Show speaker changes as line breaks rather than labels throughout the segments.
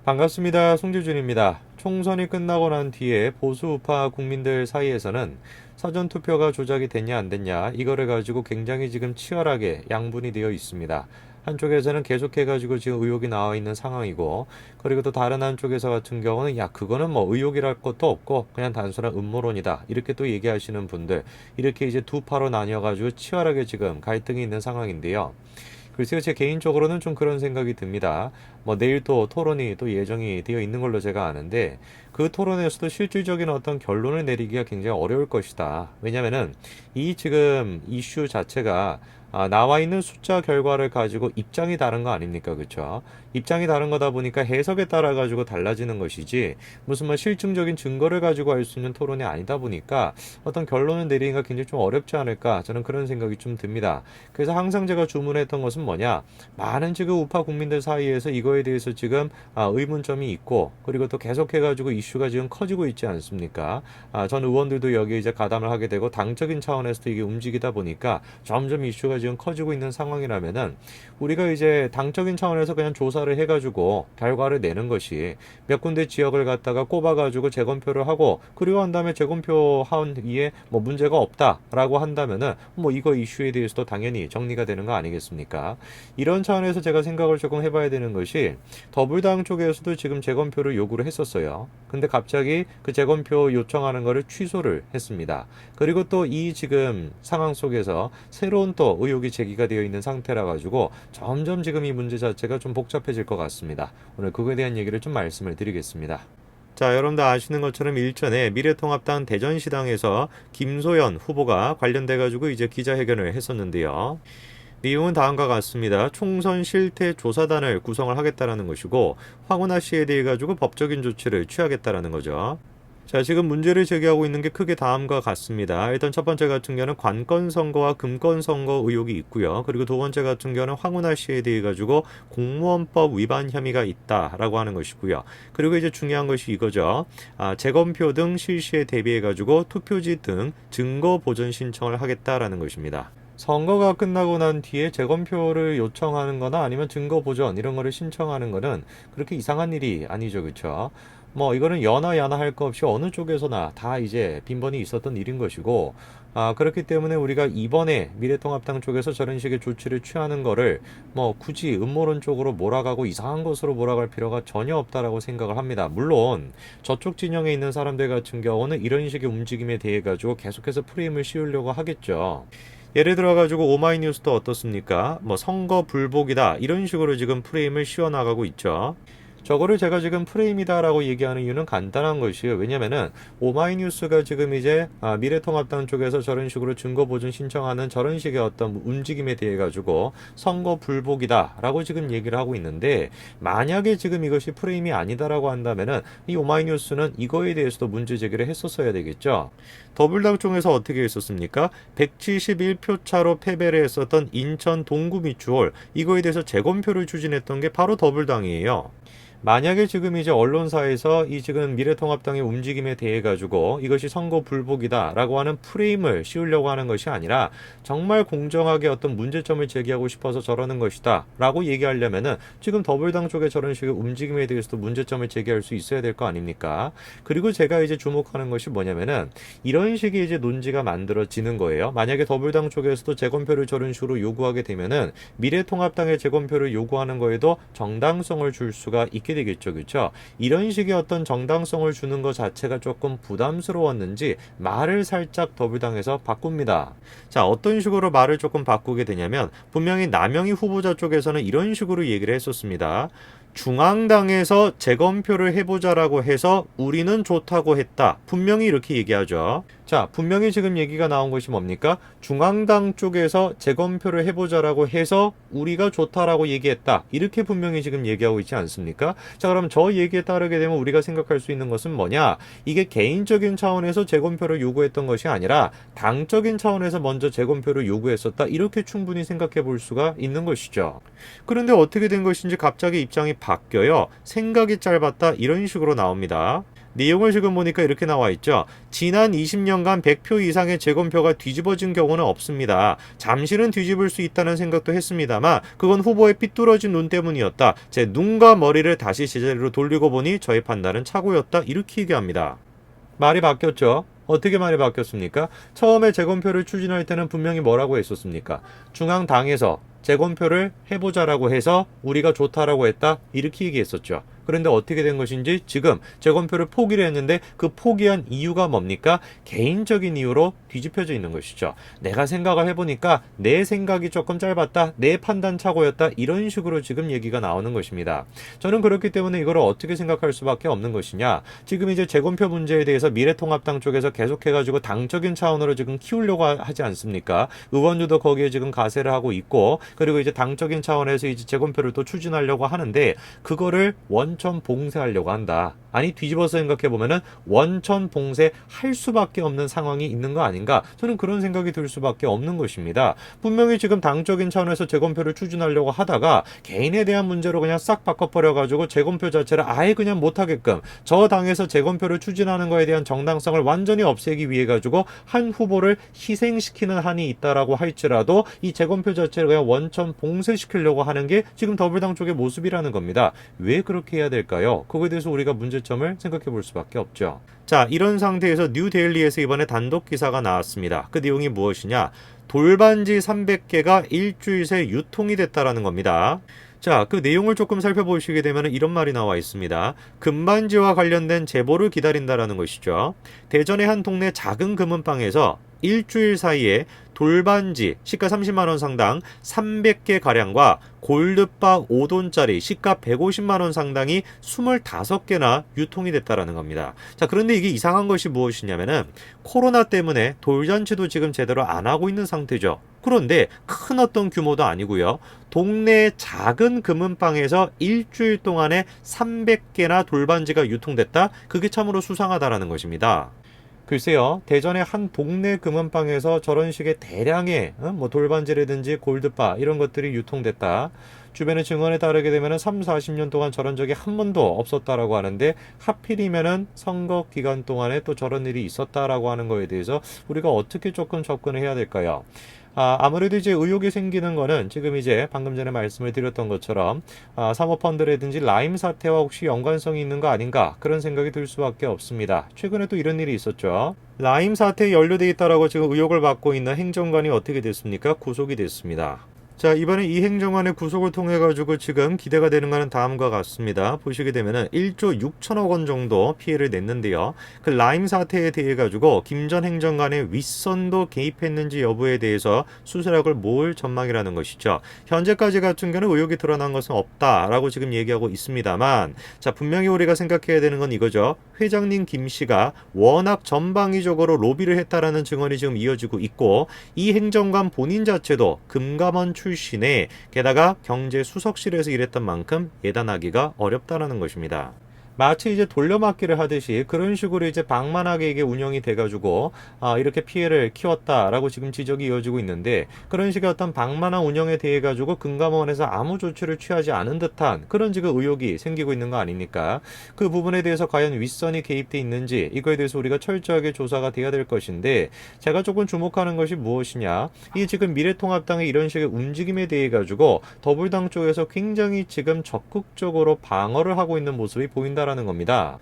반갑습니다. 송재준입니다. 총선이 끝나고 난 뒤에 보수 우파 국민들 사이에서는 사전투표가 조작이 됐냐 안 됐냐 이거를 가지고 굉장히 지금 치열하게 양분이 되어 있습니다. 한쪽에서는 계속해가지고 지금 의혹이 나와 있는 상황이고, 그리고 또 다른 한쪽에서 같은 경우는 야 그거는 뭐 의혹이랄 것도 없고 그냥 단순한 음모론이다 이렇게 또 얘기하시는 분들, 이렇게 이제 두 파로 나뉘어가지고 치열하게 지금 갈등이 있는 상황인데요. 글쎄요, 제 개인적으로는 좀 그런 생각이 듭니다. 뭐 내일 또 토론이 또 예정이 되어 있는 걸로 제가 아는데, 그 토론에서도 실질적인 어떤 결론을 내리기가 굉장히 어려울 것이다. 왜냐면은 이 지금 이슈 자체가 나와 있는 숫자 결과를 가지고 입장이 다른 거 아닙니까? 그쵸? 입장이 다른 거다 보니까 해석에 따라 가지고 달라지는 것이지, 무슨 뭐 실증적인 증거를 가지고 할 수 있는 토론이 아니다 보니까 어떤 결론을 내리기가 굉장히 좀 어렵지 않을까, 저는 그런 생각이 좀 듭니다. 그래서 항상 제가 주문했던 것은 뭐냐, 많은 지금 우파 국민들 사이에서 이거에 대해서 지금 의문점이 있고, 그리고 또 계속해가지고 이슈가 지금 커지고 있지 않습니까? 전 의원들도 여기에 이제 가담을 하게 되고 당적인 차원에서도 이게 움직이다 보니까 점점 이슈가 지금 커지고 있는 상황이라면은, 우리가 이제 당적인 차원에서 그냥 조사를 해가지고 결과를 내는 것이, 몇 군데 지역을 갖다가 꼽아가지고 재검표를 하고, 그리고 한 다음에 재검표 한 이에 뭐 문제가 없다라고 한다면은 뭐 이거 이슈에 대해서도 당연히 정리가 되는 거 아니겠습니까? 이런 차원에서 제가 생각을 조금 해봐야 되는 것이, 더불당 쪽에서도 지금 재검표를 요구를 했었어요. 근데 갑자기 그 재검표 요청하는 거를 취소를 했습니다. 그리고 또 이 지금 상황 속에서 새로운 또 의혹이 제기가 되어 있는 상태라 가지고 점점 지금 이 문제 자체가 좀 복잡해질 것 같습니다. 오늘 그거에 대한 얘기를 좀 말씀을 드리겠습니다. 자, 여러분들 아시는 것처럼 일전에 미래통합당 대전시당에서 김소연 후보가 관련돼 가지고 이제 기자회견을 했었는데요. 내용은 다음과 같습니다. 총선 실태 조사단을 구성을 하겠다라는 것이고, 황운하 씨에 대해 가지고 법적인 조치를 취하겠다라는 거죠. 자, 지금 문제를 제기하고 있는 게 크게 다음과 같습니다. 일단 첫 번째 같은 경우는 관건 선거와 금건 선거 의혹이 있고요. 그리고 두 번째 같은 경우는 황운하 씨에 대해 가지고 공무원법 위반 혐의가 있다라고 하는 것이고요. 그리고 이제 중요한 것이 이거죠. 재검표 등 실시에 대비해 가지고 투표지 등 증거 보전 신청을 하겠다라는 것입니다. 선거가 끝나고 난 뒤에 재검표를 요청하는 거나 아니면 증거 보전 이런 거를 신청하는 거는 그렇게 이상한 일이 아니죠. 그렇죠? 뭐 이거는 여나 야나 할 거 없이 어느 쪽에서나 다 이제 빈번히 있었던 일인 것이고, 그렇기 때문에 우리가 이번에 미래통합당 쪽에서 저런 식의 조치를 취하는 거를 뭐 굳이 음모론 쪽으로 몰아가고 이상한 것으로 몰아갈 필요가 전혀 없다라고 생각을 합니다. 물론 저쪽 진영에 있는 사람들 같은 경우는 이런 식의 움직임에 대해 가지고 계속해서 프레임을 씌우려고 하겠죠. 예를 들어가지고 오마이뉴스도 어떻습니까? 뭐 선거 불복이다 이런 식으로 지금 프레임을 씌워나가고 있죠. 저거를 제가 지금 프레임이다라고 얘기하는 이유는 간단한 것이에요. 왜냐면은 오마이뉴스가 지금 이제 미래통합당 쪽에서 저런 식으로 증거보존 신청하는 저런 식의 어떤 움직임에 대해 가지고 선거 불복이다라고 지금 얘기를 하고 있는데, 만약에 지금 이것이 프레임이 아니다라고 한다면은 이 오마이뉴스는 이거에 대해서도 문제 제기를 했었어야 되겠죠. 더불당 쪽에서 어떻게 했었습니까? 171표 차로 패배를 했었던 인천 동구 미추홀, 이거에 대해서 재검표를 추진했던 게 바로 더불당이에요. 만약에 지금 이제 언론사에서 이 지금 미래통합당의 움직임에 대해 가지고 이것이 선거 불복이다라고 하는 프레임을 씌우려고 하는 것이 아니라, 정말 공정하게 어떤 문제점을 제기하고 싶어서 저러는 것이다라고 얘기하려면은 지금 더불당 쪽에 저런 식의 움직임에 대해서도 문제점을 제기할 수 있어야 될 거 아닙니까? 그리고 제가 이제 주목하는 것이 뭐냐면은, 이런 식의 이제 논지가 만들어지는 거예요. 만약에 더불당 쪽에서도 재검표를 저런 식으로 요구하게 되면은 미래통합당의 재검표를 요구하는 거에도 정당성을 줄 수가 있게 되겠죠. 그렇죠? 이런 식의 어떤 정당성을 주는 것 자체가 조금 부담스러웠는지 말을 살짝 더불당에서 바꿉니다. 자, 어떤 식으로 말을 조금 바꾸게 되냐면, 분명히 남영희 후보자 쪽에서는 이런 식으로 얘기를 했었습니다. 중앙당에서 재검표를 해보자라고 해서 우리는 좋다고 했다. 분명히 이렇게 얘기하죠. 자, 분명히 지금 얘기가 나온 것이 뭡니까? 중앙당 쪽에서 재검표를 해보자라고 해서 우리가 좋다라고 얘기했다. 이렇게 분명히 지금 얘기하고 있지 않습니까? 자, 그럼 저 얘기에 따르게 되면 우리가 생각할 수 있는 것은 뭐냐? 이게 개인적인 차원에서 재검표를 요구했던 것이 아니라 당적인 차원에서 먼저 재검표를 요구했었다. 이렇게 충분히 생각해 볼 수가 있는 것이죠. 그런데 어떻게 된 것인지 갑자기 입장이 바뀌어요. 생각이 짧았다. 이런 식으로 나옵니다. 내용을 지금 보니까 이렇게 나와 있죠. 지난 20년간 100표 이상의 재검표가 뒤집어진 경우는 없습니다. 잠시는 뒤집을 수 있다는 생각도 했습니다만 그건 후보의 삐뚤어진 눈 때문이었다. 제 눈과 머리를 다시 제자리로 돌리고 보니 저의 판단은 착오였다. 이렇게 얘기합니다. 말이 바뀌었죠. 어떻게 말이 바뀌었습니까? 처음에 재검표를 추진할 때는 분명히 뭐라고 했었습니까? 중앙당에서 재검표를 해보자라고 해서 우리가 좋다라고 했다. 이렇게 얘기했었죠. 그런데 어떻게 된 것인지 지금 재검표를 포기를 했는데 그 포기한 이유가 뭡니까? 개인적인 이유로 뒤집혀져 있는 것이죠. 내가 생각을 해보니까 내 생각이 조금 짧았다. 내 판단 착오였다. 이런 식으로 지금 얘기가 나오는 것입니다. 저는 그렇기 때문에 이걸 어떻게 생각할 수밖에 없는 것이냐. 지금 이제 재검표 문제에 대해서 미래통합당 쪽에서 계속해가지고 당적인 차원으로 지금 키우려고 하지 않습니까? 의원들도 거기에 지금 가세를 하고 있고 그리고 이제 당적인 차원에서 이제 재검표를 또 추진하려고 하는데 그거를 원천 봉쇄하려고 한다. 아니 뒤집어서 생각해보면은 원천 봉쇄할 수밖에 없는 상황이 있는 거 아닌가? 저는 그런 생각이 들 수밖에 없는 것입니다. 분명히 지금 당적인 차원에서 재검표를 추진하려고 하다가 개인에 대한 문제로 그냥 싹 바꿔버려가지고 재검표 자체를 아예 그냥 못하게끔 저 당에서 재검표를 추진하는 거에 대한 정당성을 완전히 없애기 위해 가지고 한 후보를 희생시키는 한이 있다라고 할지라도 이 재검표 자체를 그냥 원천 봉쇄시키려고 하는 게 지금 더불당 쪽의 모습이라는 겁니다. 왜 그렇게 해야 될까요? 그거에 대해서 우리가 문제점을 생각해 볼 수밖에 없죠. 자, 이런 상태에서 뉴데일리에서 이번에 단독 기사가 나왔습니다. 그 내용이 무엇이냐? 돌반지 300개가 일주일 새 유통이 됐다라는 겁니다. 자, 그 내용을 조금 살펴보시게 되면 이런 말이 나와 있습니다. 금반지와 관련된 제보를 기다린다라는 것이죠. 대전의 한 동네 작은 금은방에서 일주일 사이에 돌반지 시가 30만 원 상당 300개 가량과 골드바 5돈짜리 시가 150만 원 상당이 25개나 유통이 됐다라는 겁니다. 자, 그런데 이게 이상한 것이 무엇이냐면은 코로나 때문에 돌잔치도 지금 제대로 안 하고 있는 상태죠. 그런데 큰 어떤 규모도 아니고요. 동네 작은 금은방에서 일주일 동안에 300개나 돌반지가 유통됐다? 그게 참으로 수상하다라는 것입니다. 글쎄요, 대전의 한 동네 금은방에서 저런 식의 대량의 뭐 돌반지라든지 골드바 이런 것들이 유통됐다. 주변의 증언에 따르게 되면 3, 40년 동안 저런 적이 한 번도 없었다라고 하는데 하필이면은 선거 기간 동안에 또 저런 일이 있었다라고 하는 거에 대해서 우리가 어떻게 조금 접근을 해야 될까요? 아무래도 이제 의혹이 생기는 거는 지금 이제 방금 전에 말씀을 드렸던 것처럼 사모펀드라든지 라임 사태와 혹시 연관성이 있는 거 아닌가 그런 생각이 들 수밖에 없습니다. 최근에 또 이런 일이 있었죠. 라임 사태에 연루돼 있다라고 지금 의혹을 받고 있는 행정관이 어떻게 됐습니까? 구속이 됐습니다. 자, 이번에 이 행정관의 구속을 통해 가지고 지금 기대가 되는 것은 다음과 같습니다. 보시게 되면은 1조 6천억 원 정도 피해를 냈는데요. 그 라임 사태에 대해 가지고 김 전 행정관의 윗선도 개입했는지 여부에 대해서 수사력을 모을 전망이라는 것이죠. 현재까지 같은 경우는 의혹이 드러난 것은 없다라고 지금 얘기하고 있습니다만, 자, 분명히 우리가 생각해야 되는 건 이거죠. 회장님 김 씨가 워낙 전방위적으로 로비를 했다라는 증언이 지금 이어지고 있고, 이 행정관 본인 자체도 금감원 출신에 게다가 경제수석실에서 일했던 만큼 예단하기가 어렵다라는 것입니다. 마치 이제 돌려막기를 하듯이 그런 식으로 이제 방만하게 이게 운영이 돼가지고 이렇게 피해를 키웠다라고 지금 지적이 이어지고 있는데 그런 식의 어떤 방만한 운영에 대해 가지고 금감원에서 아무 조치를 취하지 않은 듯한 그런 지금 의혹이 생기고 있는 거 아닙니까? 그 부분에 대해서 과연 윗선이 개입돼 있는지 이거에 대해서 우리가 철저하게 조사가 돼야 될 것인데 제가 조금 주목하는 것이 무엇이냐? 이 지금 미래통합당의 이런 식의 움직임에 대해 가지고 더불당 쪽에서 굉장히 지금 적극적으로 방어를 하고 있는 모습이 보인다. 라는 겁니다.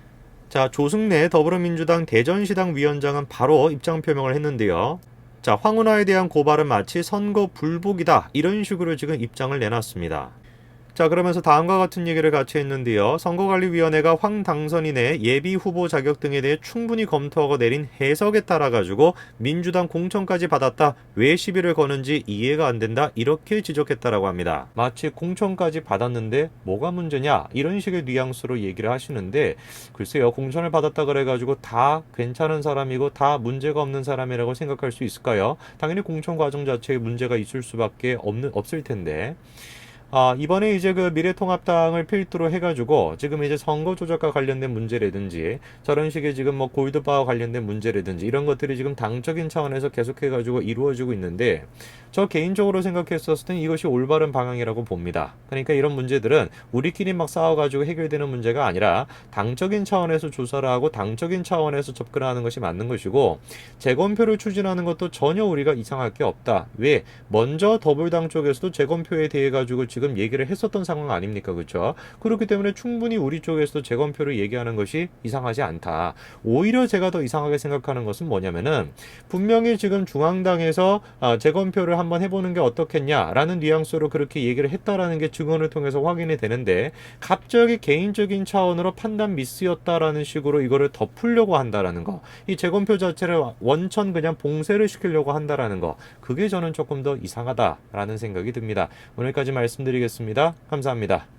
자, 조승래 더불어민주당 대전시당 위원장은 바로 입장 표명을 했는데요. 자, 황운하에 대한 고발은 마치 선거 불복이다 이런 식으로 지금 입장을 내놨습니다. 자, 그러면서 다음과 같은 얘기를 같이 했는데요. 선거관리위원회가 황 당선인의 예비 후보 자격 등에 대해 충분히 검토하고 내린 해석에 따라 가지고 민주당 공천까지 받았다. 왜 시비를 거는지 이해가 안 된다. 이렇게 지적했다라고 합니다. 마치 공천까지 받았는데 뭐가 문제냐? 이런 식의 뉘앙스로 얘기를 하시는데 글쎄요. 공천을 받았다 그래가지고 다 괜찮은 사람이고 다 문제가 없는 사람이라고 생각할 수 있을까요? 당연히 공천 과정 자체에 문제가 있을 수밖에 없을 텐데 이번에 이제 그 미래통합당을 필두로 해가지고 지금 이제 선거 조작과 관련된 문제라든지 저런 식의 지금 뭐 골드바와 관련된 문제라든지 이런 것들이 지금 당적인 차원에서 계속해가지고 이루어지고 있는데 저 개인적으로 생각했었을 땐 이것이 올바른 방향이라고 봅니다. 그러니까 이런 문제들은 우리끼리 막 싸워가지고 해결되는 문제가 아니라 당적인 차원에서 조사를 하고 당적인 차원에서 접근하는 것이 맞는 것이고 재검표를 추진하는 것도 전혀 우리가 이상할 게 없다. 왜? 먼저 더불당 쪽에서도 재검표에 대해 가지고 지금 얘기를 했었던 상황 아닙니까? 그렇죠? 그렇기 때문에 충분히 우리 쪽에서도 재검표를 얘기하는 것이 이상하지 않다. 오히려 제가 더 이상하게 생각하는 것은 뭐냐면은 분명히 지금 중앙당에서 재검표를 한번 해보는 게 어떻겠냐라는 뉘앙스로 그렇게 얘기를 했다라는 게 증언을 통해서 확인이 되는데 갑자기 개인적인 차원으로 판단 미스였다라는 식으로 이거를 덮으려고 한다라는 거. 이 재검표 자체를 원천 그냥 봉쇄를 시키려고 한다라는 거. 그게 저는 조금 더 이상하다라는 생각이 듭니다. 오늘까지 말씀드리겠습니다. 감사합니다.